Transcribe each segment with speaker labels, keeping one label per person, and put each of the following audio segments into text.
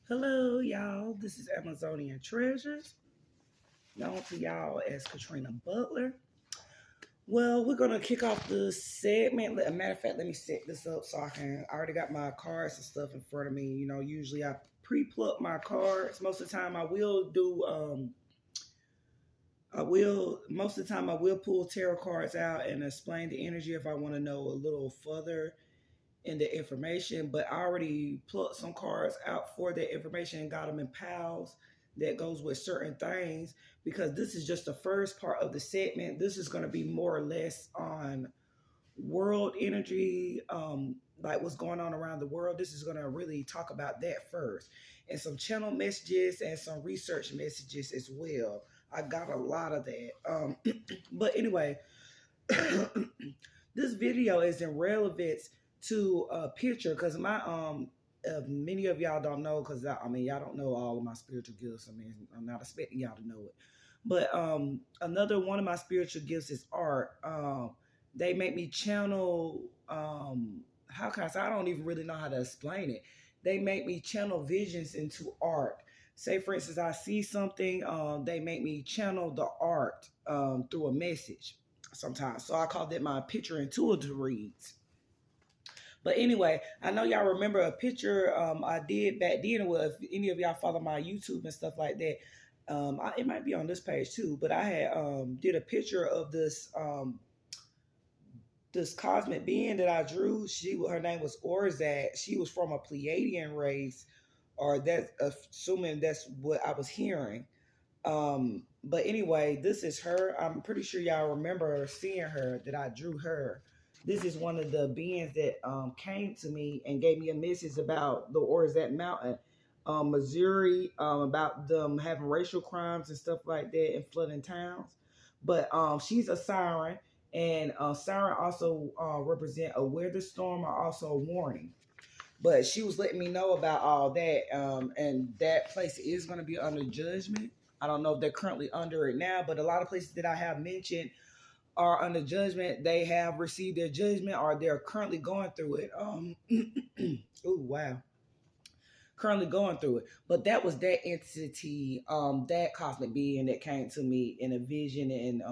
Speaker 1: Hello, y'all. This is Amazonian Treasures, known to y'all as Katrina Butler. Well, we're gonna kick off the segment. A matter of fact, let me set this up so I already got my cards and stuff in front of me. Usually I pre-pluck my cards. Most of the time, I will pull tarot cards out and explain the energy if I want to know a little further in the information, but I already plucked some cards out for that information and got them in piles that goes with certain things because this is just the first part of the segment. This is going to be more or less on world energy, like what's going on around the world. This is going to really talk about that first, and some channel messages and some research messages as well. I got a lot of that. But anyway, this video is in relevance to a picture because many of y'all don't know because y'all don't know all of my spiritual gifts. I'm not expecting y'all to know it, but another one of my spiritual gifts is art. They make me channel. How can I say? I don't even really know how to explain it. They make me channel visions into art. Say, for instance, I see something. They make me channel the art through a message sometimes. So I call that my picture intuitive reads. But anyway, I know y'all remember a picture I did back then. Well, if any of y'all follow my YouTube and stuff like that, it might be on this page too. But I had did a picture of this cosmic being that I drew. Her name was Orzat. She was from a Pleiadian race, or that assuming that's what I was hearing. But anyway, this is her. I'm pretty sure y'all remember seeing her, that I drew her. This is one of the beings that came to me and gave me a message about the Orzat Mountain, Missouri, about them having racial crimes and stuff like that and flooding towns. But she's a siren, and siren also represent a weather storm or also a warning. But she was letting me know about all that, and that place is going to be under judgment. I don't know if they're currently under it now, but a lot of places that I have mentioned are under judgment. They have received their judgment or they're currently going through it. Oh, wow. Currently going through it. But that was that entity, that cosmic being that came to me in a vision and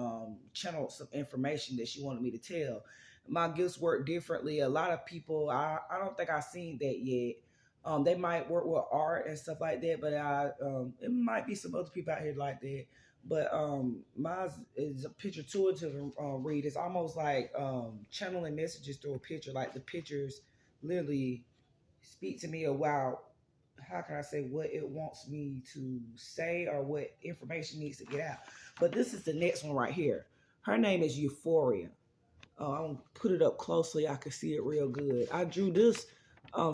Speaker 1: channeled some information that she wanted me to tell. My gifts work differently. A lot of people, I don't think I've seen that yet. They might work with art and stuff like that, but it might be some other people out here like that. But mine is a picture intuitive read. It's almost like channeling messages through a picture. Like the pictures literally speak to me about, how can I say, what it wants me to say or what information needs to get out. But this is the next one right here. Her name is Euphoria. I'm gonna put it up closely. I can see it real good. I drew this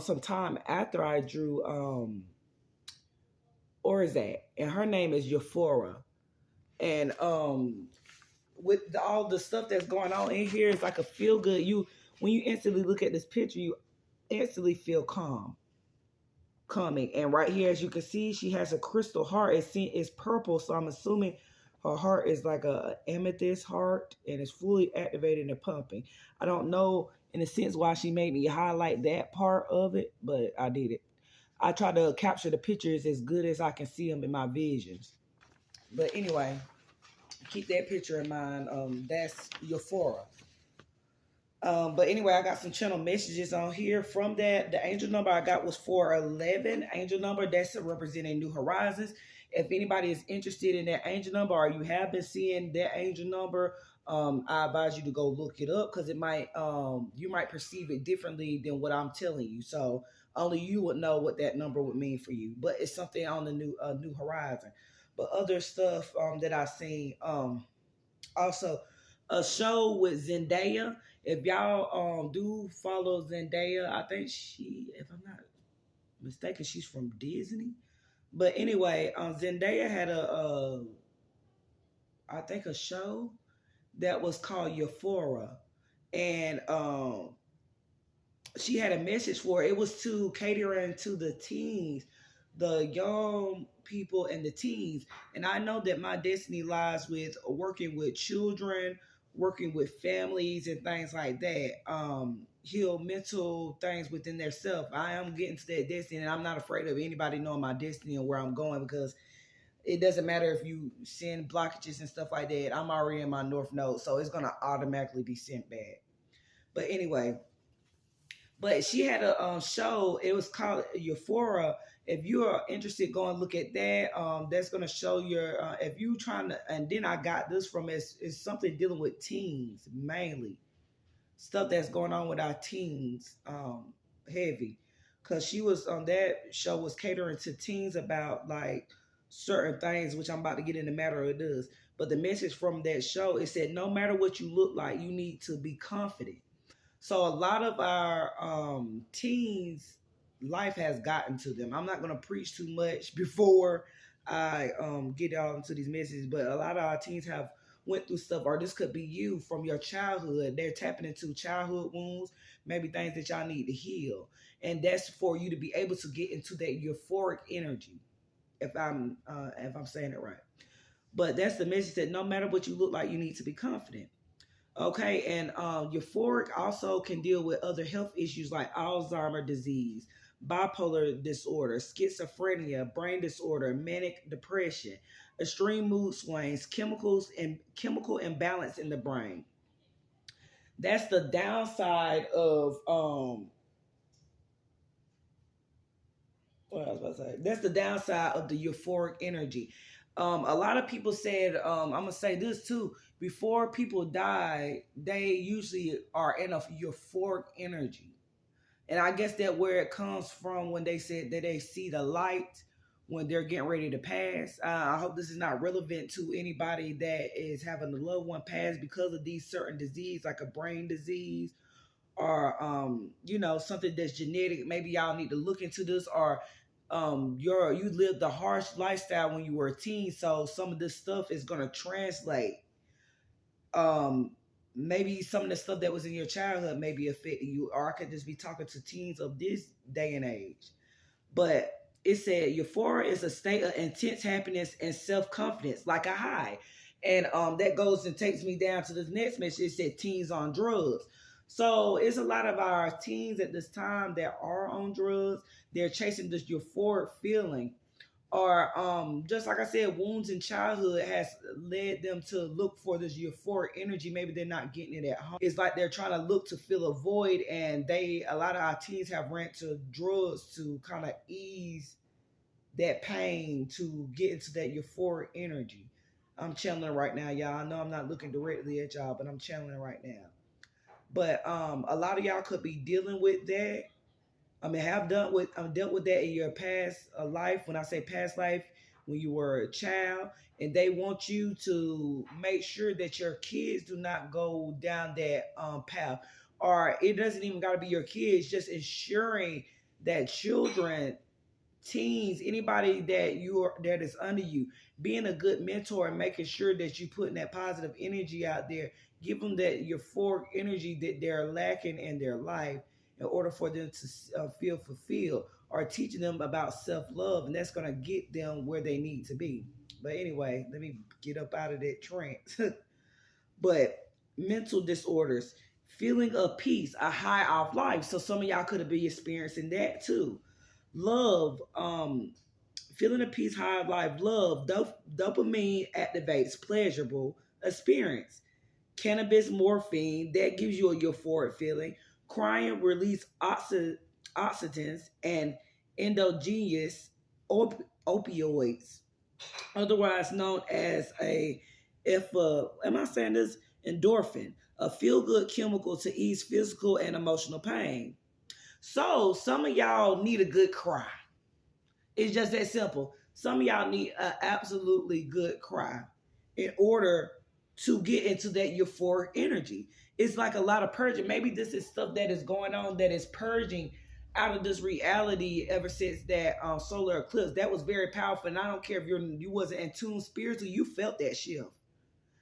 Speaker 1: some time after I drew Orzat, and her name is Euphoria. And with all the stuff that's going on in here, it's like a feel good. When you instantly look at this picture, you instantly feel calming. And right here, as you can see, she has a crystal heart. It's purple, so I'm assuming her heart is like a amethyst heart, and it's fully activated and pumping. I don't know in a sense why she made me highlight that part of it, but I did it. I try to capture the pictures as good as I can see them in my visions. But anyway, keep that picture in mind. That's Euphoria. But anyway, I got some channel messages on here. From that, the angel number I got was 411. Angel number, that's representing New Horizons. If anybody is interested in that angel number, or you have been seeing that angel number, I advise you to go look it up, because it might you might perceive it differently than what I'm telling you. So only you would know what that number would mean for you. But it's something on the New Horizon. But other stuff that I've seen, also a show with Zendaya. If y'all do follow Zendaya, I think if I'm not mistaken, she's from Disney. But anyway, Zendaya had I think a show that was called Euphoria, and she had a message for it. It was to catering to the teens, the young people and the teens. And I know that my destiny lies with working with children, working with families and things like that. heal mental things within their self. I am getting to that destiny, and I'm not afraid of anybody knowing my destiny and where I'm going, because it doesn't matter if you send blockages and stuff like that. I'm already in my North Node, so it's gonna automatically be sent back. But anyway, but she had a show. It was called Euphoria. If you are interested, go and look at that. That's gonna show your if you trying to. And then I got this from it's something dealing with teens mainly, stuff that's going on with our teens. Heavy, because she was on that show was catering to teens about like certain things, which I'm about to get in the matter of this. But the message from that show, it said no matter what you look like, you need to be confident. So a lot of our teens, life has gotten to them. I'm not going to preach too much before I get all into these messages, but a lot of our teens have went through stuff, or this could be you from your childhood. They're tapping into childhood wounds, maybe things that y'all need to heal, and that's for you to be able to get into that euphoric energy. If I'm saying it right, but that's the message that no matter what you look like, you need to be confident. Okay, and euphoric also can deal with other health issues like Alzheimer's disease, bipolar disorder, schizophrenia, brain disorder, manic depression, extreme mood swings, chemicals and chemical imbalance in the brain. That's the downside of what I was about to say. That's the downside of the euphoric energy. A lot of people said, I'm gonna say this too. Before people die, they usually are in a euphoric energy, and I guess that where it comes from when they said that they see the light when they're getting ready to pass. I hope this is not relevant to anybody that is having a loved one pass because of these certain disease, like a brain disease or something that's genetic. Maybe y'all need to look into this, or you lived a harsh lifestyle when you were a teen, so some of this stuff is going to translate. Maybe some of the stuff that was in your childhood may be affecting you, or I could just be talking to teens of this day and age. But it said euphoria is a state of intense happiness and self-confidence, like a high. And that goes and takes me down to this next message. It said teens on drugs. So it's a lot of our teens at this time that are on drugs. They're chasing this euphoric feeling, or just like I said, wounds in childhood has led them to look for this euphoric energy. Maybe they're not getting it at home. It's like they're trying to look to fill a void, and a lot of our teens have ran to drugs to kind of ease that pain, to get into that euphoric energy. I'm channeling right now, y'all. I know I'm not looking directly at y'all, but I'm channeling right now. But a lot of y'all could be dealing with that. I mean, have dealt with that in your past life. When I say past life, when you were a child, and they want you to make sure that your kids do not go down that path, or it doesn't even got to be your kids. Just ensuring that children, teens, anybody that is under you, being a good mentor and making sure that you putting that positive energy out there, give them that euphoric energy that they're lacking in their life in order for them to feel fulfilled, or teaching them about self-love, and that's going to get them where they need to be. But anyway, let me get up out of that trance. But mental disorders, feeling of peace, a high off life. So some of y'all could have been experiencing that too. Love, feeling of peace, high of life. Love, dopamine activates pleasurable experience. Cannabis, morphine, that gives you a euphoric feeling. Crying release oxytocin and endogenous opioids, otherwise known as am I saying this? Endorphin, a feel-good chemical to ease physical and emotional pain. So some of y'all need a good cry. It's just that simple. Some of y'all need an absolutely good cry in order to get into that euphoric energy. It's like a lot of purging. Maybe this is stuff that is going on that is purging out of this reality ever since that solar eclipse. That was very powerful. And I don't care if you wasn't in tune spiritually, you felt that shift.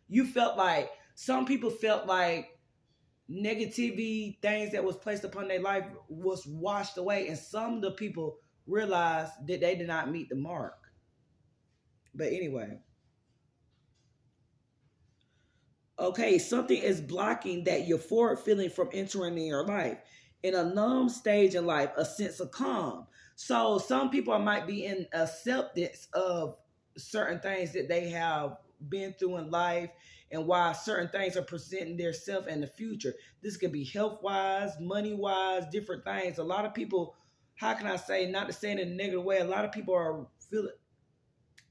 Speaker 1: You felt like, some people felt like negativity, things that was placed upon their life was washed away. And some of the people realized that they did not meet the mark. But anyway, Okay, something is blocking that euphoric feeling from entering in your life. In a numb stage in life, a sense of calm. So some people might be in acceptance of certain things that they have been through in life and why certain things are presenting themselves in the future. This could be health wise, money wise, different things. A lot of people, how can I say, not to say it in a negative way, a lot of people are feeling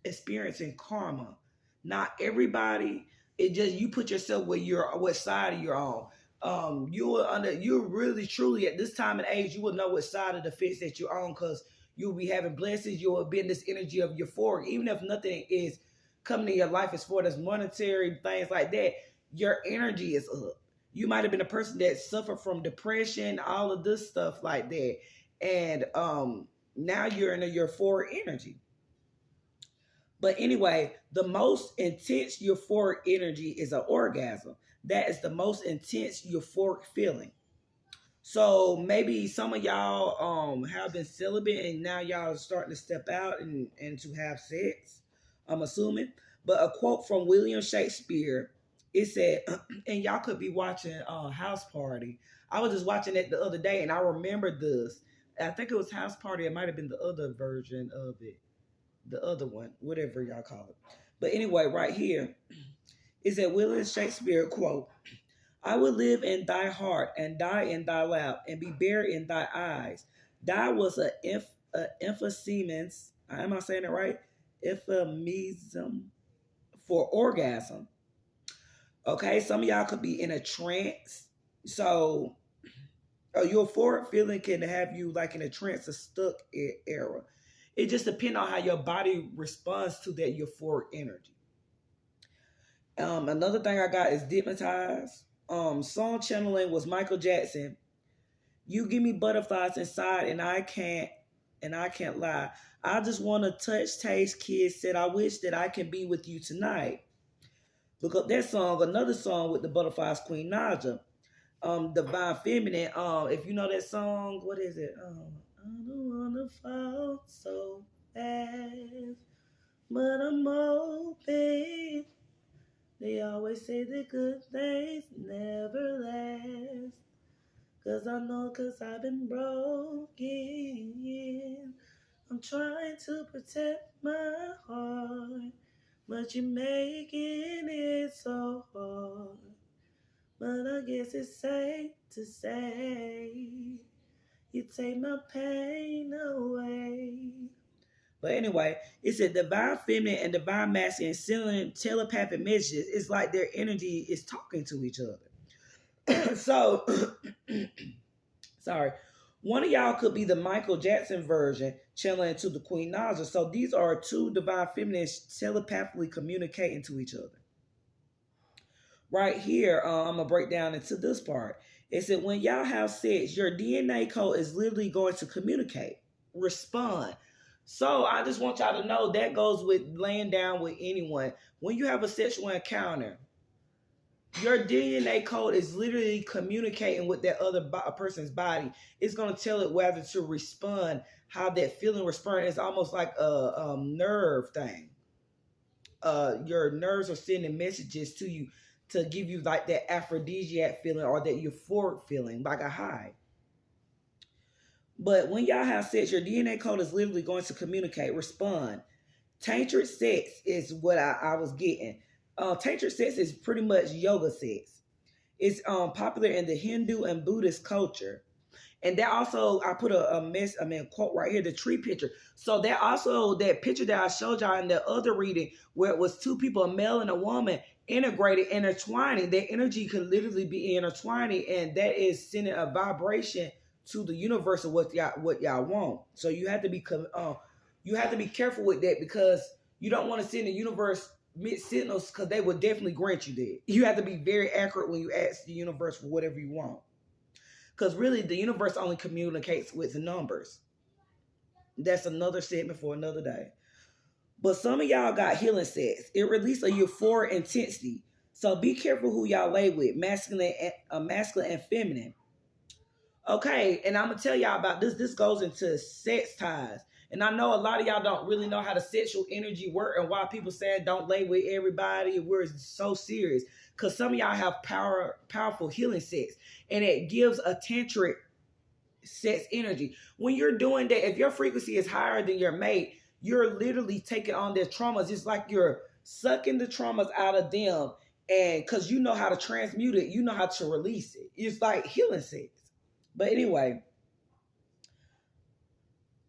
Speaker 1: experiencing karma. Not everybody. It just you put yourself where you're what side of you're on. You really truly at this time and age you will know what side of the fence that you're on because you'll be having blessings. You'll be in this energy of euphoric, even if nothing is coming in your life as far as monetary things like that. Your energy is up. You might have been a person that suffered from depression, all of this stuff like that, and now you're in a euphoric energy. But anyway, the most intense euphoric energy is an orgasm. That is the most intense euphoric feeling. So maybe some of y'all have been celibate and now y'all are starting to step out and to have sex, I'm assuming. But a quote from William Shakespeare, it said, and y'all could be watching House Party. I was just watching it the other day and I remembered this. I think it was House Party. It might have been the other version of it. The other one, whatever y'all call it. But anyway, right here is a William Shakespeare quote. I will live in thy heart and die in thy lap and be buried in thy eyes. Die was a emphasis, am I saying it right? Euphemism for orgasm. Okay, some of y'all could be in a trance. So a euphoric feeling can have you like in a trance, a stuck era. It just depends on how your body responds to that euphoric energy. Another thing I got is Hypnotized. Song channeling was Michael Jackson. You give me butterflies inside and I can't lie. I just want to touch, taste, kiss. Said I wish that I can be with you tonight. Look up that song. Another song with the butterflies, Queen Naja. Divine Feminine. If you know that song, what is it? I don't wanna fall so fast, but I'm open. They always say the good things never last. Cause I know cause I've been broken. I'm trying to protect my heart, but you're making it so hard. But I guess it's safe to say you take my pain away. But anyway, it's a divine feminine and divine masculine sending telepathic messages. It's like their energy is talking to each other. So, sorry. One of y'all could be the Michael Jackson version channeling to the Queen Naja. So these are two divine feminines telepathically communicating to each other. Right here, I'm going to break down into this part. It said when y'all have sex, your DNA code is literally going to communicate, respond. So I just want y'all to know that goes with laying down with anyone. When you have a sexual encounter, your DNA code is literally communicating with that other person's body. It's going to tell it whether to respond, how that feeling responds. It's almost like a nerve thing. Your nerves are sending messages to you to give you like that aphrodisiac feeling or that euphoric feeling, like a high. But when y'all have sex, your DNA code is literally going to communicate, respond. Tantric sex is what I was getting. Tantric sex is pretty much yoga sex. It's popular in the Hindu and Buddhist culture. And that also, I put a quote right here, the tree picture. So that also, that picture that I showed y'all in the other reading, where it was two people, a male and a woman, integrated, intertwining. Their energy could literally be intertwining, and that is sending a vibration to the universe of what y'all want. So you have to be careful with that because you don't want to send the universe mixed signals because they will definitely grant you that. You have to be very accurate when you ask the universe for whatever you want. Because really, the universe only communicates with numbers. That's another segment for another day. But some of y'all got healing sex. It releases a euphoric intensity. So be careful who y'all lay with, masculine and feminine. Okay, and I'm going to tell y'all about this. This goes into sex ties. And I know a lot of y'all don't really know how the sexual energy work and why people say don't lay with everybody. We're so serious. because some of y'all have powerful healing sets, and it gives a tantric sex energy. When you're doing that, if your frequency is higher than your mate, you're literally taking on their traumas. It's like you're sucking the traumas out of them, and because you know how to transmute it, you know how to release it. It's like healing sex. But anyway,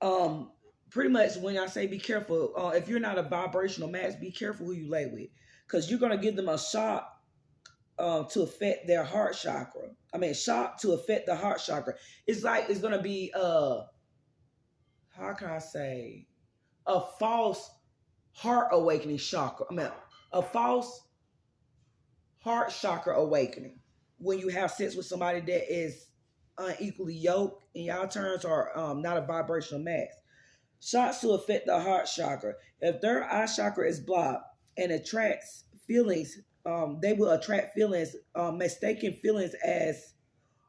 Speaker 1: pretty much when I say be careful, if you're not a vibrational match, be careful who you lay with, because you're gonna give them a shock to affect their heart chakra. Shock to affect the heart chakra. It's like it's gonna be how can I say, a false heart awakening chakra. A false heart chakra awakening when you have sex with somebody that is unequally yoked in y'all terms, or not a vibrational match. Shocks to affect the heart chakra. If their eye chakra is blocked and attracts feelings, they will attract feelings, mistaken feelings as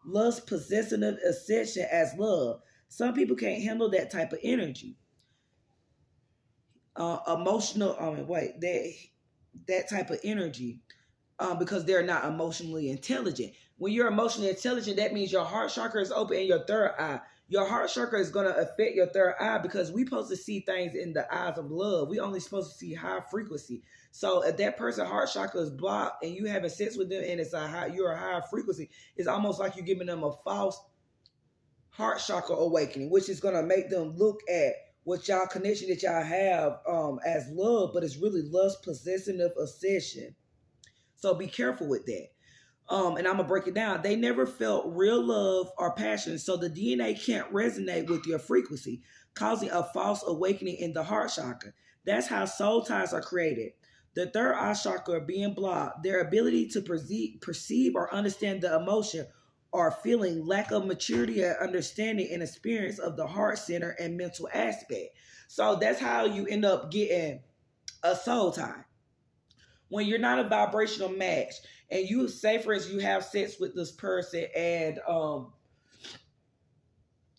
Speaker 1: lust, possessive obsession as love. Some people can't handle that type of energy. Emotional, that type of energy, because they're not emotionally intelligent. When you're emotionally intelligent, that means your heart chakra is open in your third eye. Your heart chakra is going to affect your third eye, because we're supposed to see things in the eyes of love. We only supposed to see high frequency. So if that person's heart chakra is blocked and you having sex with them and you're a high frequency, it's almost like you're giving them a false heart chakra awakening, which is going to make them look at what y'all connection that y'all have as love, but it's really lust, possessive obsession. So be careful with that. And I'm gonna break it down. They never felt real love or passion, so the DNA can't resonate with your frequency, causing a false awakening in the heart chakra. That's how soul ties are created. The third eye chakra being blocked, their ability to perceive or understand the emotion or feeling, lack of maturity and understanding and experience of the heart center and mental aspect. So that's how you end up getting a soul tie. When you're not a vibrational match, and you say, for instance, you have sex with this person and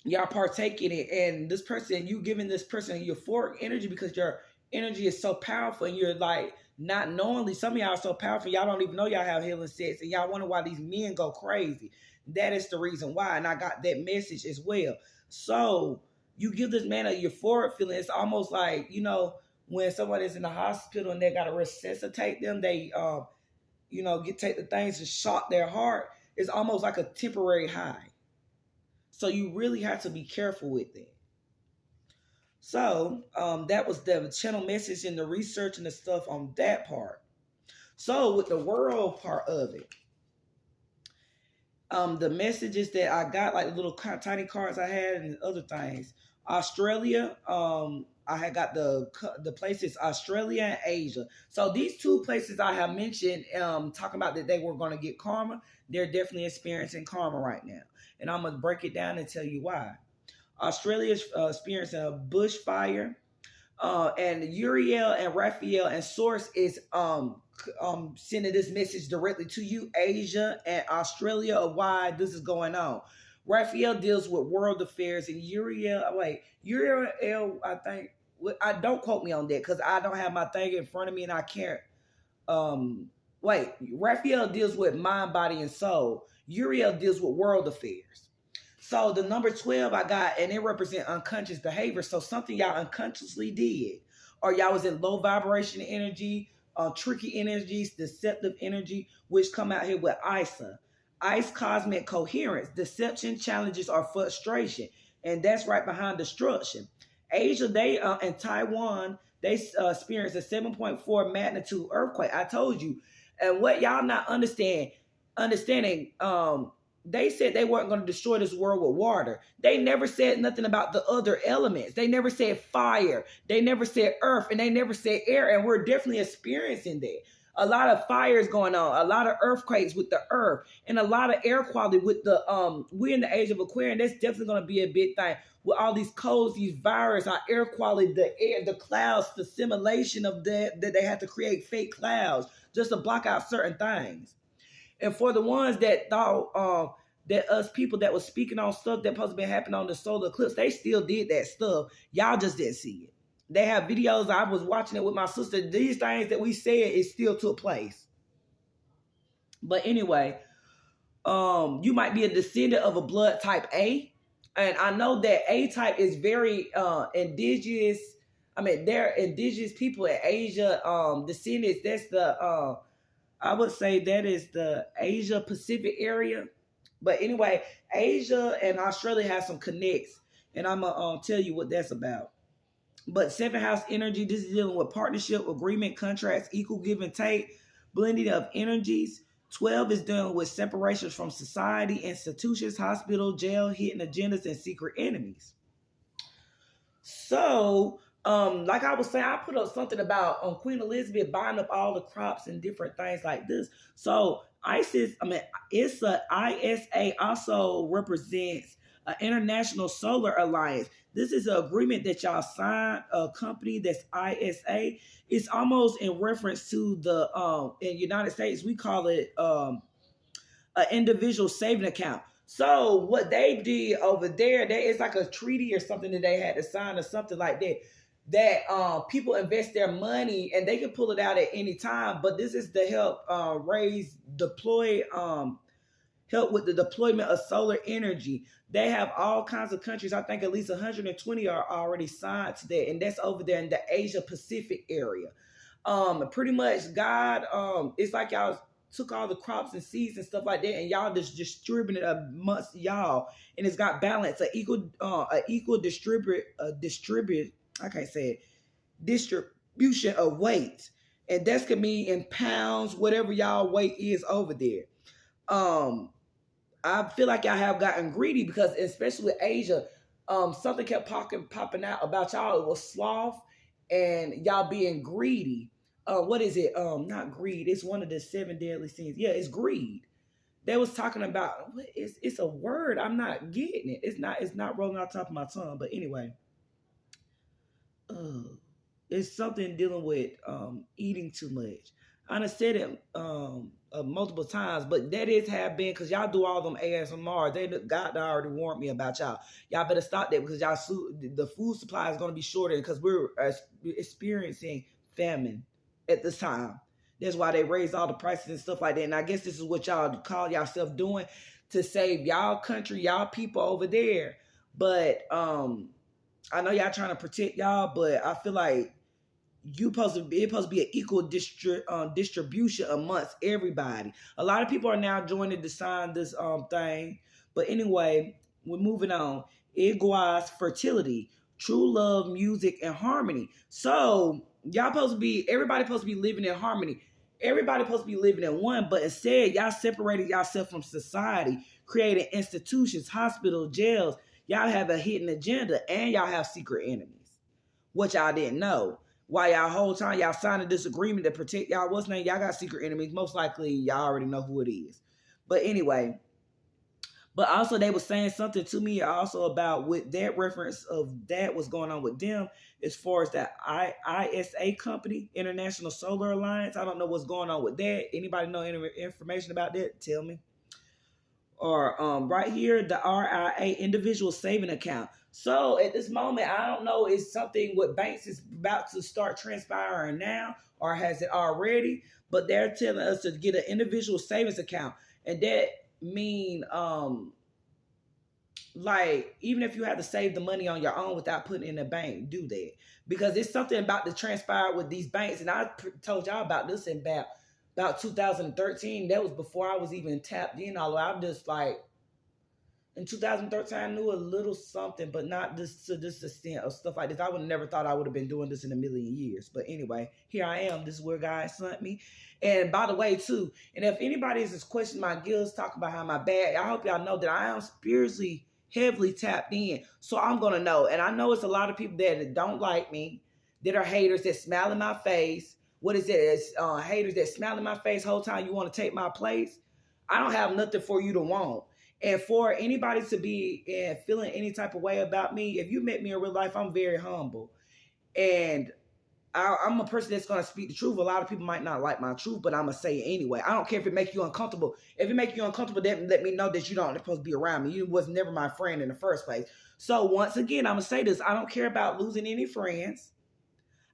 Speaker 1: y'all partake in it, and this person, you giving this person euphoric energy because your energy is so powerful, and you're like not knowingly, some of y'all are so powerful, y'all don't even know y'all have healing sex, and y'all wonder why these men go crazy. That is the reason why, and I got that message as well. So you give this man a euphoric feeling. It's almost like, when someone is in the hospital and they got to resuscitate them, they take the things to shock their heart. It's almost like a temporary high. So you really have to be careful with that. So that was the channel message and the research and the stuff on that part. So with the world part of it, the messages that I got, like the little tiny cards I had and other things. Australia, I had got the places Australia and Asia. So these two places I have mentioned, talking about that they were going to get karma, they're definitely experiencing karma right now. And I'm going to break it down and tell you why. Australia is experiencing a bushfire. And Uriel and Raphael and Source is sending this message directly to you, Asia and Australia, of why this is going on. Raphael deals with world affairs, and Uriel, I think, don't quote me on that because I don't have my thing in front of me and I can't. Raphael deals with mind, body, and soul. Uriel deals with world affairs. So the number 12 I got, and it represents unconscious behavior. So something y'all unconsciously did, or y'all was in low vibration energy, tricky energies, deceptive energy, which come out here with ISA. Ice cosmic coherence, deception, challenges, or frustration. And that's right behind destruction. Asia, they and Taiwan, they experienced a 7.4 magnitude earthquake. I told you. And what y'all not understanding, they said they weren't going to destroy this world with water. They never said nothing about the other elements. They never said fire. They never said earth, and they never said air. And we're definitely experiencing that. A lot of fires going on, a lot of earthquakes with the earth, and a lot of air quality with the we're in the age of Aquarius. That's definitely going to be a big thing with all these colds, these viruses, our air quality, the air, the clouds, the simulation of that they have to create fake clouds just to block out certain things. And for the ones that thought that us people that was speaking on stuff that supposed to be happening on the solar eclipse, they still did that stuff. Y'all just didn't see it. They have videos. I was watching it with my sister. These things that we said, it still took place. But anyway, you might be a descendant of a blood type A. And I know that A type is very indigenous. I mean, they're indigenous people in Asia, descendants. That's the I would say that is the Asia Pacific area. But anyway, Asia and Australia have some connects, and I'm gonna tell you what that's about. But seven house energy, this is dealing with partnership, agreement, contracts, equal give and take, blending of energies. 12 is dealing with separations from society, institutions, hospital, jail, hidden agendas, and secret enemies. So, like I was saying, I put up something about Queen Elizabeth buying up all the crops and different things like this. So ISA also represents an international solar alliance. This is an agreement that y'all signed. A company that's ISA. It's almost in reference to the in United States we call it an individual saving account. So what they did over there, it's like a treaty or something that they had to sign or something like that. That people invest their money and they can pull it out at any time. But this is to help help with the deployment of solar energy. They have all kinds of countries. I think at least 120 are already signed to that, and that's over there in the Asia Pacific area. Pretty much, God, it's like y'all took all the crops and seeds and stuff like that, and y'all just distributed it amongst y'all, and it's got balance, a equal distribute. I can't say it. Distribution of weight, and that's gonna be in pounds, whatever y'all weight is over there. I feel like y'all have gotten greedy because, especially with Asia, something kept popping out about y'all. It was sloth and y'all being greedy. What is it? Not greed. It's one of the 7 deadly sins. Yeah, it's greed. They was talking about it's a word. I'm not getting it. It's not rolling out top of my tongue. But anyway, it's something dealing with eating too much. I done said it multiple times, but that is have been because y'all do all them ASMR. God already warned me about y'all. Y'all better stop that because the food supply is going to be shorter because we're experiencing famine at this time. That's why they raise all the prices and stuff like that. And I guess this is what y'all call yourself doing to save y'all country, y'all people over there. But I know y'all trying to protect y'all, but I feel like it's supposed to be an equal distribution amongst everybody. A lot of people are now joining to sign this thing. But anyway, we're moving on. Igua's fertility, true love, music, and harmony. So everybody supposed to be living in harmony. Everybody supposed to be living in one, but instead y'all separated yourself from society, creating institutions, hospitals, jails. Y'all have a hidden agenda and y'all have secret enemies, which y'all didn't know. Why y'all whole time y'all signing this agreement to protect y'all what's name, y'all got secret enemies. Most likely y'all already know who it is. But anyway, but also they were saying something to me also about with that reference of that was going on with them as far as that ISA company, International Solar Alliance. I don't know what's going on with that. Anybody know any information about that? Tell me. Or right here, the RIA, Individual Saving Account. So at this moment, I don't know, is something what banks is about to start transpiring now, or has it already? But they're telling us to get an individual savings account, and that mean like even if you have to save the money on your own without putting it in a bank, do that because it's something about to transpire with these banks. And I told y'all about this in about 2013. That was before I was even tapped in. Although I'm just like, in 2013, I knew a little something, but not this to this extent of stuff like this. I would have never thought I would have been doing this in a million years. But anyway, here I am. This is where God sent me. And by the way, too, and if anybody is just questioning my gills, talking about how my bad, I hope y'all know that I am spiritually heavily tapped in. So I'm going to know. And I know it's a lot of people that don't like me, that are haters that smile in my face. What is it? It's haters that smile in my face whole time you want to take my place. I don't have nothing for you to want. And for anybody to be feeling any type of way about me, if you met me in real life, I'm very humble. And I'm a person that's going to speak the truth. A lot of people might not like my truth, but I'm going to say it anyway. I don't care if it makes you uncomfortable. If it makes you uncomfortable, then let me know that you don't supposed to be around me. You was never my friend in the first place. So once again, I'm going to say this. I don't care about losing any friends.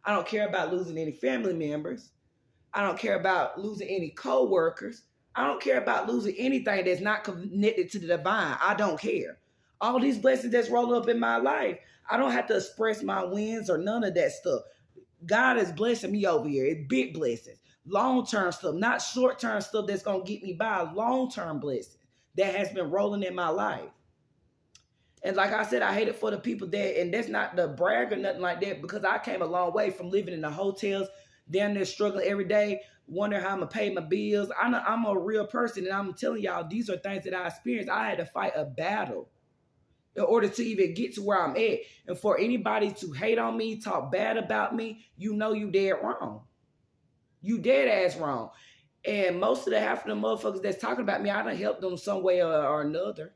Speaker 1: I don't care about losing any family members. I don't care about losing any co-workers. I don't care about losing anything that's not connected to the divine. I don't care. All these blessings that's rolling up in my life, I don't have to express my wins or none of that stuff. God is blessing me over here. It's big blessings. Long-term stuff, not short-term stuff that's going to get me by. Long-term blessings that has been rolling in my life. And like I said, I hate it for the people that, and that's not the brag or nothing like that, because I came a long way from living in the hotels, down there struggling every day, wondering how I'm going to pay my bills. I'm a real person, and I'm telling y'all, these are things that I experienced. I had to fight a battle in order to even get to where I'm at. And for anybody to hate on me, talk bad about me, you know you dead wrong. You dead ass wrong. And most of the half of the motherfuckers that's talking about me, I done helped them some way or another.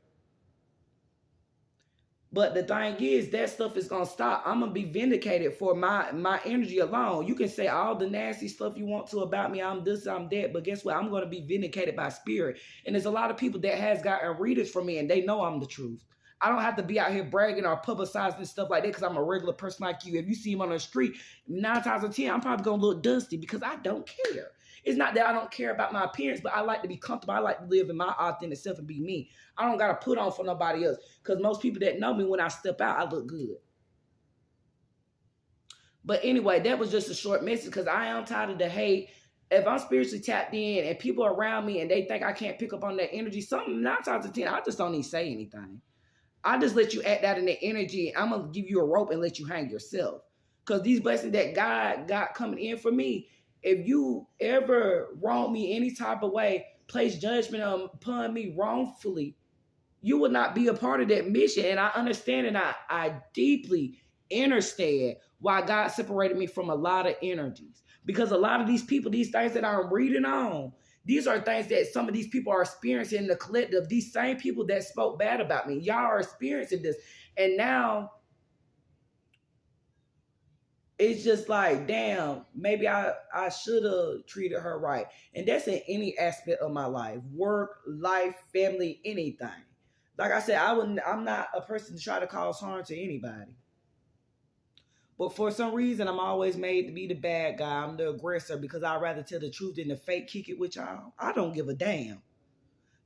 Speaker 1: But the thing is, that stuff is going to stop. I'm going to be vindicated for my energy alone. You can say all the nasty stuff you want to about me. I'm this, I'm that. But guess what? I'm going to be vindicated by spirit. And there's a lot of people that has gotten readers from me, and they know I'm the truth. I don't have to be out here bragging or publicizing stuff like that because I'm a regular person like you. If you see him on the street, 9 times out of 10, I'm probably going to look dusty because I don't care. It's not that I don't care about my appearance, but I like to be comfortable. I like to live in my authentic self and be me. I don't got to put on for nobody else because most people that know me, when I step out, I look good. But anyway, that was just a short message because I am tired of the hate. If I'm spiritually tapped in and people around me and they think I can't pick up on that energy, 9 times out of 10, I just don't even say anything. I just let you act out in the energy. I'm going to give you a rope and let you hang yourself. Because these blessings that God got coming in for me, if you ever wrong me any type of way, place judgment upon me wrongfully, you will not be a part of that mission. And I understand and I deeply understand why God separated me from a lot of energies. Because a lot of these people, these things that I'm reading on, these are things that some of these people are experiencing in the collective. These same people that spoke bad about me, y'all are experiencing this. And now it's just like, damn, maybe I should have treated her right. And that's in any aspect of my life, work, life, family, anything. Like I said, I'm not a person to try to cause harm to anybody. But for some reason, I'm always made to be the bad guy. I'm the aggressor because I'd rather tell the truth than the fake kick it with y'all. I don't give a damn.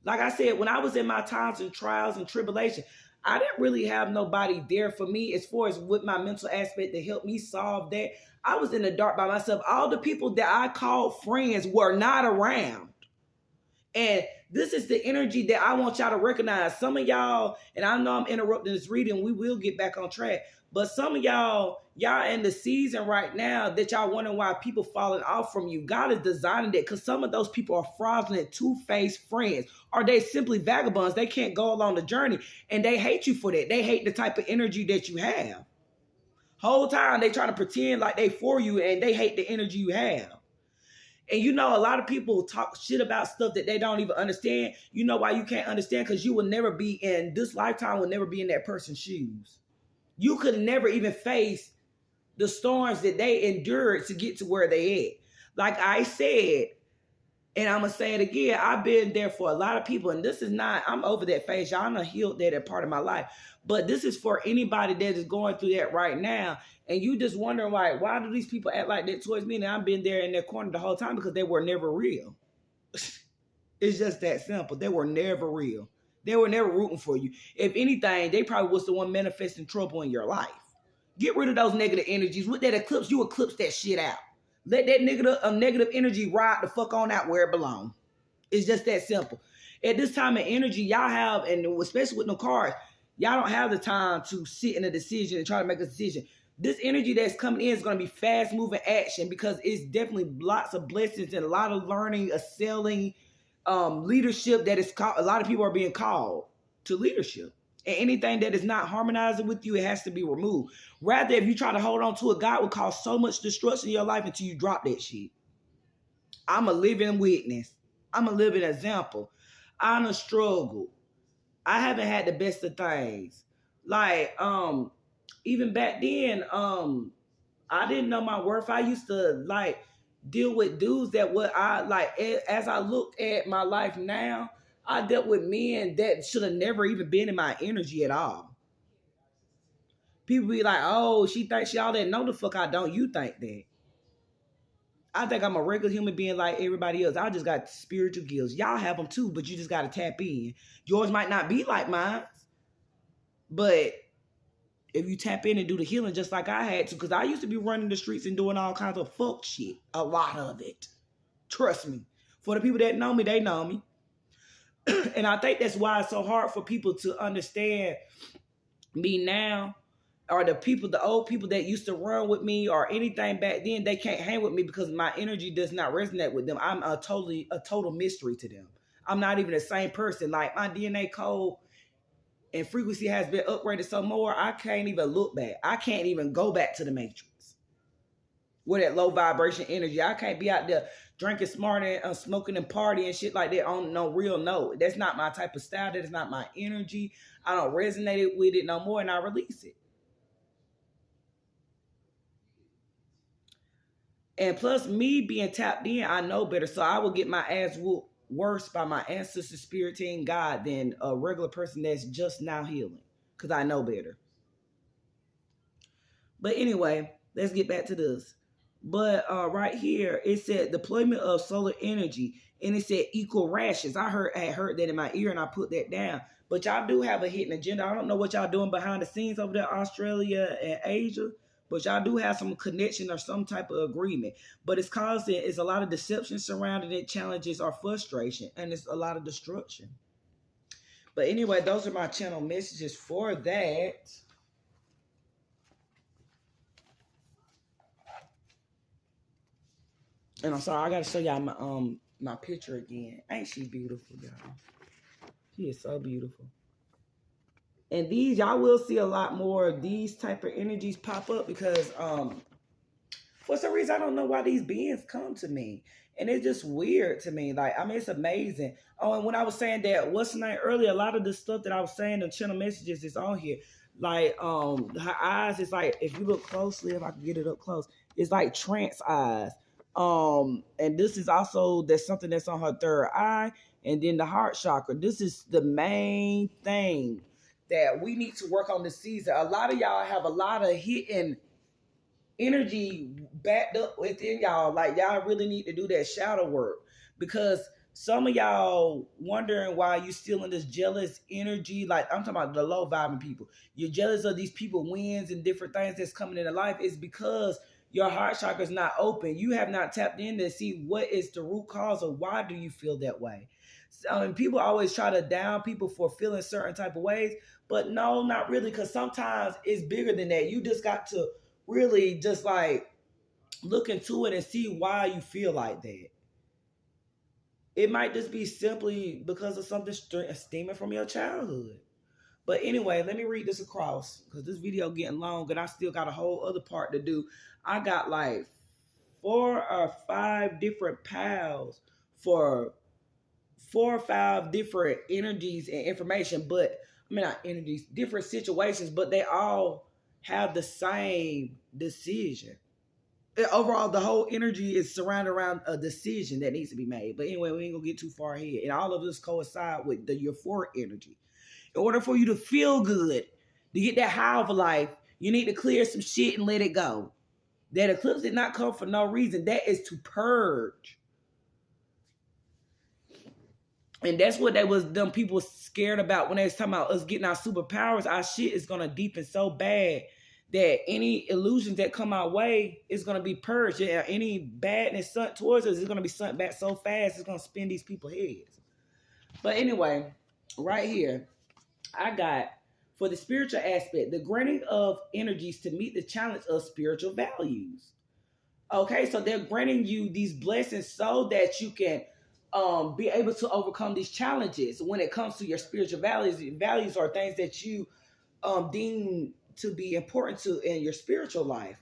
Speaker 1: Like I said, when I was in my times and trials and tribulation, I didn't really have nobody there for me as far as with my mental aspect to help me solve that. I was in the dark by myself. All the people that I called friends were not around. And this is the energy that I want y'all to recognize. Some of y'all, and I know I'm interrupting this reading, we will get back on track. But some of y'all in the season right now that y'all wondering why people falling off from you. God is designing that because some of those people are fraudulent, two-faced friends. Or they simply vagabonds. They can't go along the journey. And they hate you for that. They hate the type of energy that you have. Whole time they try to pretend like they for you and they hate the energy you have. And you know, a lot of people talk shit about stuff that they don't even understand. You know why you can't understand? Because you will never be in, this lifetime will never be in that person's shoes. You could never even face the storms that they endured to get to where they at. Like I said, and I'm going to say it again, I've been there for a lot of people. And this is not, I'm over that phase. Y'all know healed that part of my life. But this is for anybody that is going through that right now. And you just wondering, like, why do these people act like that towards me? And I've been there in their corner the whole time because they were never real. It's just that simple. They were never real. They were never rooting for you. If anything, they probably was the one manifesting trouble in your life. Get rid of those negative energies. With that eclipse, you eclipse that shit out. Let that negative energy ride the fuck on out where it belongs. It's just that simple. At this time of energy, y'all have, and especially with no cards, y'all don't have the time to sit in a decision and try to make a decision. This energy that's coming in is going to be fast moving action because it's definitely lots of blessings and a lot of learning, excelling, leadership that is called. A lot of people are being called to leadership. And anything that is not harmonizing with you, it has to be removed. Rather, if you try to hold on to it, God will cause so much destruction in your life until you drop that shit. I'm a living witness. I'm a living example. I done struggled. I haven't had the best of things. Like, even back then, I didn't know my worth. I used to like deal with dudes that what I like. As I look at my life now, I dealt with men that should have never even been in my energy at all. People be like, oh, she thinks she all that. No, the fuck I don't. You think that. I think I'm a regular human being like everybody else. I just got spiritual gifts. Y'all have them too, but you just got to tap in. Yours might not be like mine, but if you tap in and do the healing just like I had to, because I used to be running the streets and doing all kinds of fuck shit. A lot of it. Trust me. For the people that know me, they know me. And I think that's why it's so hard for people to understand me now, or the old people that used to run with me or anything back then. They can't hang with me because my energy does not resonate with them. I'm a total mystery to them. I'm not even the same person. Like, my DNA code and frequency has been upgraded so more, I can't even look back. I can't even go back to the matrix with that low vibration energy. I can't be out there drinking smart and smoking and partying and shit like that on no real note. That's not my type of style. That is not my energy. I don't resonate with it no more, and I release it. And plus, me being tapped in, I know better. So I will get my ass whooped worse by my ancestor, spirit team, God, than a regular person that's just now healing. Because I know better. But anyway, let's get back to this. But right here, it said deployment of solar energy. And it said equal rations. I had heard that in my ear, and I put that down. But y'all do have a hidden agenda. I don't know what y'all doing behind the scenes over there, Australia and Asia. But y'all do have some connection or some type of agreement. But it's a lot of deception surrounding it, challenges or frustration. And it's a lot of destruction. But anyway, those are my channel messages for that. And I'm sorry, I gotta show y'all my picture again. Ain't she beautiful, y'all? She is so beautiful. And these, y'all will see a lot more of these type of energies pop up because for some reason I don't know why these beings come to me. And it's just weird to me. Like, I mean, it's amazing. Oh, and when I was saying that what's the name earlier, a lot of the stuff that I was saying in channel messages is on here. Like her eyes is like, if you look closely, if I can get it up close, it's like trance eyes. And this is also, there's something that's on her third eye, and then the heart chakra. This is the main thing that we need to work on this season. A lot of y'all have a lot of hidden energy backed up within y'all. Like, y'all really need to do that shadow work, because some of y'all wondering why you still in this jealous energy. Like, I'm talking about the low vibing people. You're jealous of these people wins and different things that's coming into life. It's because your heart chakra is not open. You have not tapped in to see what is the root cause of why do you feel that way. And people always try to down people for feeling certain type of ways, but no, not really, because sometimes it's bigger than that. You just got to really just like look into it and see why you feel like that. It might just be simply because of something stemming from your childhood. But anyway, let me read this across, because this video getting long and I still got a whole other part to do. I got like 4 or 5 different piles for 4 or 5 different energies and information, but I mean, not energies, different situations, but they all have the same decision. Overall, the whole energy is surrounded around a decision that needs to be made. But anyway, we ain't gonna get too far ahead. And all of this coincide with the euphoric energy. In order for you to feel good, to get that high of life, you need to clear some shit and let it go. That eclipse did not come for no reason. That is to purge. And that's what them people scared about when they was talking about us getting our superpowers. Our shit is going to deepen so bad that any illusions that come our way is going to be purged. Yeah, any badness sent towards us is going to be sent back so fast, it's going to spin these people's heads. But anyway, right here, I got, for the spiritual aspect, the granting of energies to meet the challenge of spiritual values. Okay, so they're granting you these blessings so that you can be able to overcome these challenges when it comes to your spiritual values. Values are things that you deem to be important to in your spiritual life.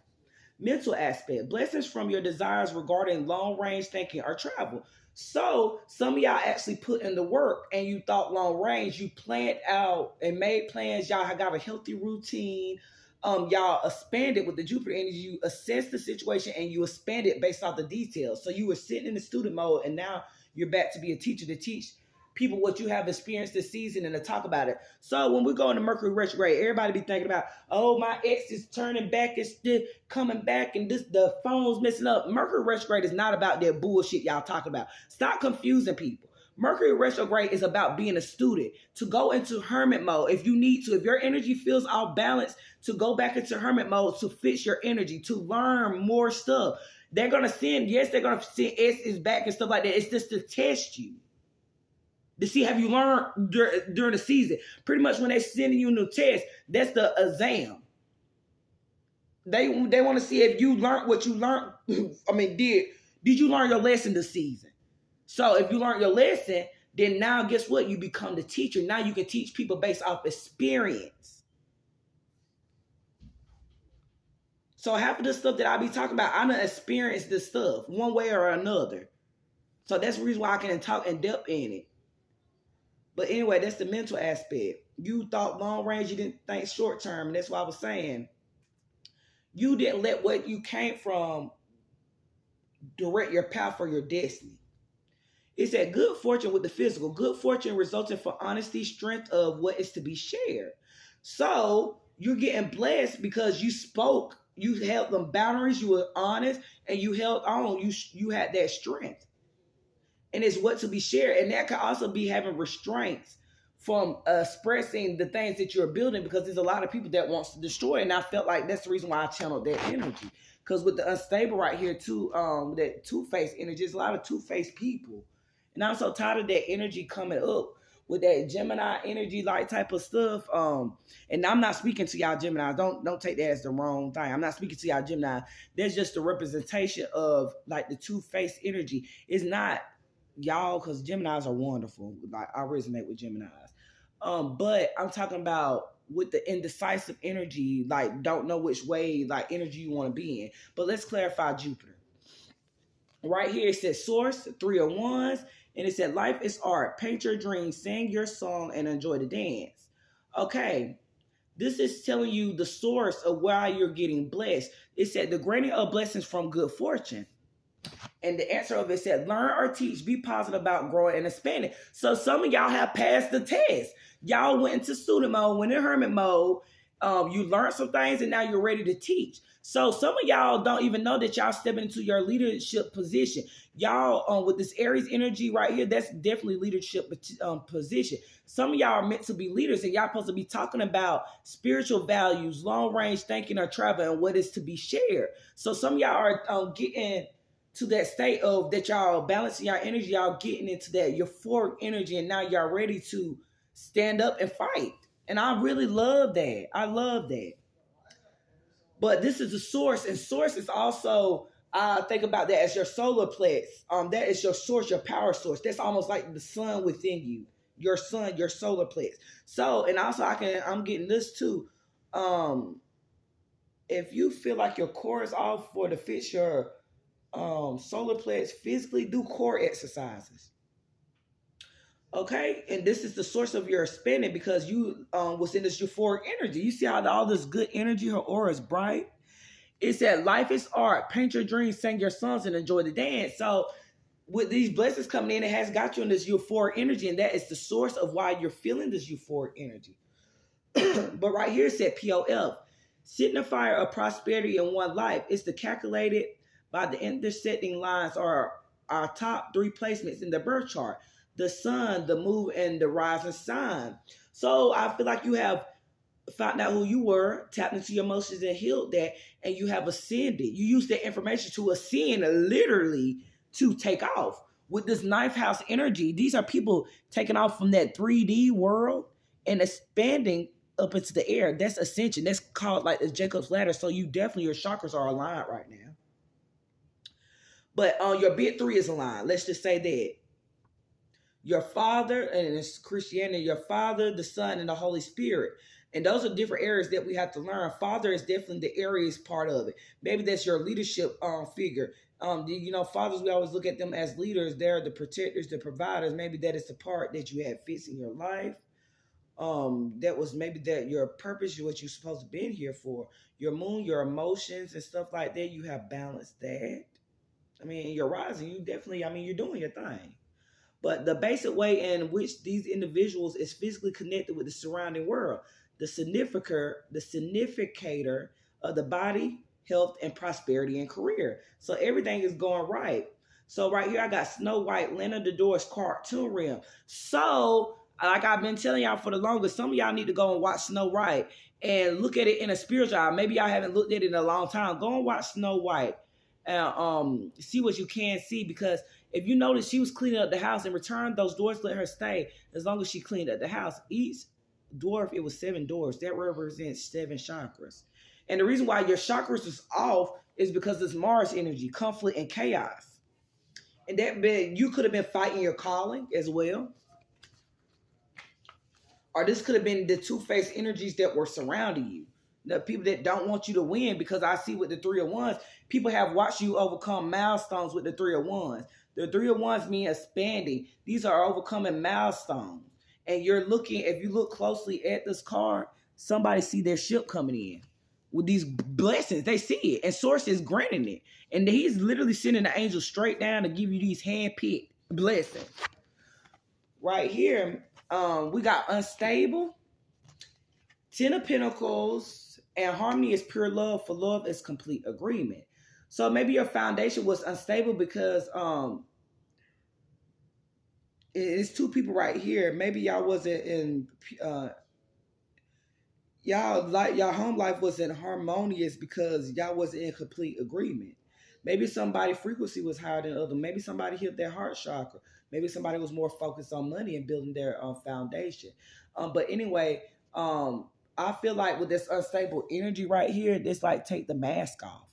Speaker 1: Mental aspect, blessings from your desires regarding long range thinking or travel. So some of y'all actually put in the work and you thought long range, you planned out and made plans. Y'all have got a healthy routine. Y'all expanded with the Jupiter energy. You assess the situation and you expand it based off the details. So you were sitting in the student mode and now you're back to be a teacher to teach people what you have experienced this season and to talk about it. So when we go into Mercury retrograde, everybody be thinking about, oh, my ex is turning back, it's still coming back, and this the phone's messing up. Mercury retrograde is not about that bullshit y'all talking about. Stop confusing people. Mercury retrograde is about being a student, to go into hermit mode if you need to. If your energy feels off balance, to go back into hermit mode to fix your energy, to learn more stuff. They're going to send, yes, they're going to send S's back and stuff like that. It's just to test you, to see have you learned during the season. Pretty much when they're sending you a new test, that's the exam. They want to see if you learned what you learned. I mean, did you learn your lesson this season? So if you learn your lesson, then now guess what? You become the teacher. Now you can teach people based off experience. So half of the stuff that I be talking about, I done experienced this stuff one way or another. So that's the reason why I can talk in depth in it. But anyway, that's the mental aspect. You thought long range, you didn't think short term. And that's what I was saying. You didn't let what you came from direct your path for your destiny. It said good fortune with the physical. Good fortune resulting from honesty, strength of what is to be shared. So you're getting blessed because you spoke, you held them boundaries, you were honest, and you held on. You had that strength. And it's what to be shared. And that could also be having restraints from expressing the things that you're building, because there's a lot of people that wants to destroy. And I felt like that's the reason why I channeled that energy. Because with the unstable right here too, that two-faced energy, there's a lot of two-faced people. And I'm so tired of that energy coming up with that Gemini energy, like type of stuff. And I'm not speaking to y'all Gemini. Don't take that as the wrong thing. I'm not speaking to y'all Gemini. There's just a representation of like the two-faced energy. It's not y'all, because Geminis are wonderful. Like I resonate with Geminis. But I'm talking about with the indecisive energy, like don't know which way, like energy you want to be in. But let's clarify Jupiter. Right here it says source, 3 of Wands. And it said, life is art. Paint your dreams, sing your song, and enjoy the dance. Okay, this is telling you the source of why you're getting blessed. It said, the granting of blessings from good fortune. And the answer of it said, learn or teach, be positive about growing and expanding. So some of y'all have passed the test. Y'all went into student mode, went in hermit mode. You learned some things, and now you're ready to teach. So some of y'all don't even know that y'all stepping into your leadership position. Y'all, with this Aries energy right here, that's definitely leadership position. Some of y'all are meant to be leaders, and y'all supposed to be talking about spiritual values, long-range thinking or travel, and what is to be shared. So some of y'all are getting to that state of that y'all balancing your energy, y'all getting into that euphoric energy, and now y'all ready to stand up and fight. And I really love that. I love that. But this is the source, and source is also, think about that as your solar plex. That is your source, your power source. That's almost like the sun within you, your sun, your solar plex. So, and also I'm getting this too. If you feel like your core is off for to fix your solar plex, physically do core exercises. Okay, and this is the source of your expanding, because you was in this euphoric energy. You see how all this good energy, her aura is bright. It said, life is art. Paint your dreams, sing your songs, and enjoy the dance. So with these blessings coming in, it has got you in this euphoric energy, and that is the source of why you're feeling this euphoric energy. But right here it said POF, signifier of prosperity in one life. It's the calculated by the intersecting lines or our top 3 placements in the birth chart. The sun, the moon, and the rising sign. So I feel like you have found out who you were, tapped into your emotions and healed that, and you have ascended. You use that information to ascend, literally to take off. With this 9th house energy, these are people taking off from that 3D world and expanding up into the air. That's ascension. That's called like the Jacob's ladder. So you definitely, your chakras are aligned right now. But your big 3 is aligned. Let's just say that. Your Father, and it's Christianity, your Father, the Son, and the Holy Spirit. And those are different areas that we have to learn. Father is definitely the Aries part of it. Maybe that's your leadership figure. Fathers, we always look at them as leaders. They're the protectors, the providers. Maybe that is the part that you had fixed in your life. That was maybe that your purpose, what you're supposed to be here for. Your moon, your emotions and stuff like that, you have balanced that. I mean, your rising, you definitely, you're doing your thing. But the basic way in which these individuals is physically connected with the surrounding world, the significator of the body, health, and prosperity and career. So everything is going right. So right here, I got Snow White, Lena the Doors cartoon realm. So like I've been telling y'all for the longest, some of y'all need to go and watch Snow White and look at it in a spiritual eye. Maybe y'all haven't looked at it in a long time. Go and watch Snow White and see what you can see, because if you notice, she was cleaning up the house. In return, those dwarfs let her stay as long as she cleaned up the house. Each dwarf, it was 7 dwarfs. That represents 7 chakras. And the reason why your chakras is off is because it's Mars energy, conflict and chaos. And that you could have been fighting your calling as well. Or this could have been the two-faced energies that were surrounding you. The people that don't want you to win, because I see with the 3 of Wands, people have watched you overcome milestones with the 3 of Wands. The 3 of Wands mean expanding. These are overcoming milestones. And you're looking, if you look closely at this card, somebody see their ship coming in with these blessings. They see it. And Source is granting it. And he's literally sending the angels straight down to give you these hand-picked blessings. Right here, we got unstable, 10 of Pentacles, and harmony is pure love, for love is complete agreement. So maybe your foundation was unstable because it's 2 people right here. Maybe y'all wasn't in y'all home life wasn't harmonious because y'all wasn't in complete agreement. Maybe somebody's frequency was higher than other. Maybe somebody hit their heart chakra. Maybe somebody was more focused on money and building their foundation. But anyway, I feel like with this unstable energy right here, it's like take the mask off.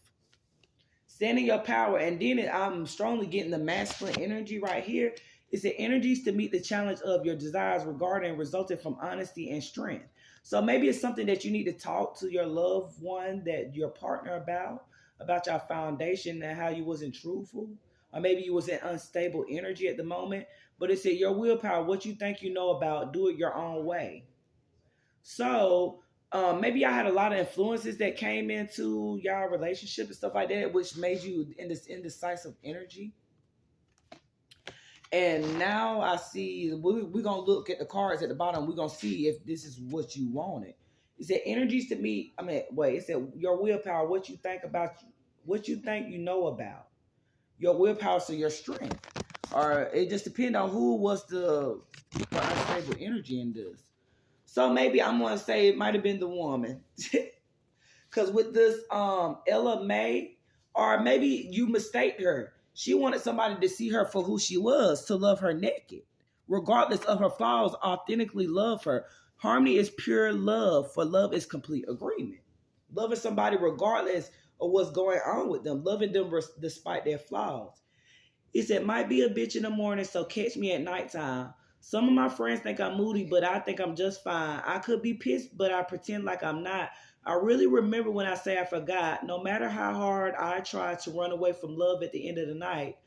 Speaker 1: Stand in your power. And then I'm strongly getting the masculine energy right here. It's the energies to meet the challenge of your desires regarding and resulting from honesty and strength. So maybe it's something that you need to talk to your loved one, that your partner about your foundation and how you wasn't truthful. Or maybe you was in unstable energy at the moment. But it said your willpower, what you think you know about, do it your own way. So maybe I had a lot of influences that came into y'all relationship and stuff like that, which made you in this indecisive energy. And now I see, we're going to look at the cards at the bottom. We're going to see if this is what you wanted. It said energies to meet, it said your willpower, what you think about, what you think you know about. Your willpower, so your strength. Or it just depends on who was the unstable energy in this. So maybe I'm going to say it might have been the woman. Because with this Ella May, or maybe you mistaked her. She wanted somebody to see her for who she was, to love her naked. Regardless of her flaws, authentically love her. Harmony is pure love, for love is complete agreement. Loving somebody regardless of what's going on with them. Loving them despite their flaws. It said, might be a bitch in the morning, so catch me at nighttime. Some of my friends think I'm moody, but I think I'm just fine. I could be pissed, but I pretend like I'm not. I really remember when I say I forgot. No matter how hard I try to run away from love at the end of the night,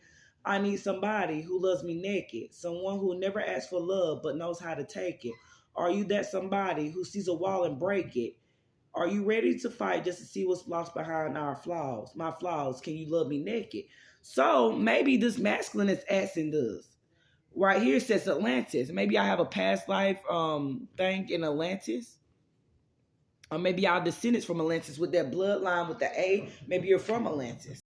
Speaker 1: I need somebody who loves me naked. Someone who never asks for love but knows how to take it. Are you that somebody who sees a wall and break it? Are you ready to fight just to see what's lost behind our flaws? My flaws, can you love me naked? So maybe this masculine is asking this. Right here it says Atlantis. Maybe I have a past life thing in Atlantis. Or maybe y'all descendants from Atlantis with that bloodline with the A. Maybe you're from Atlantis.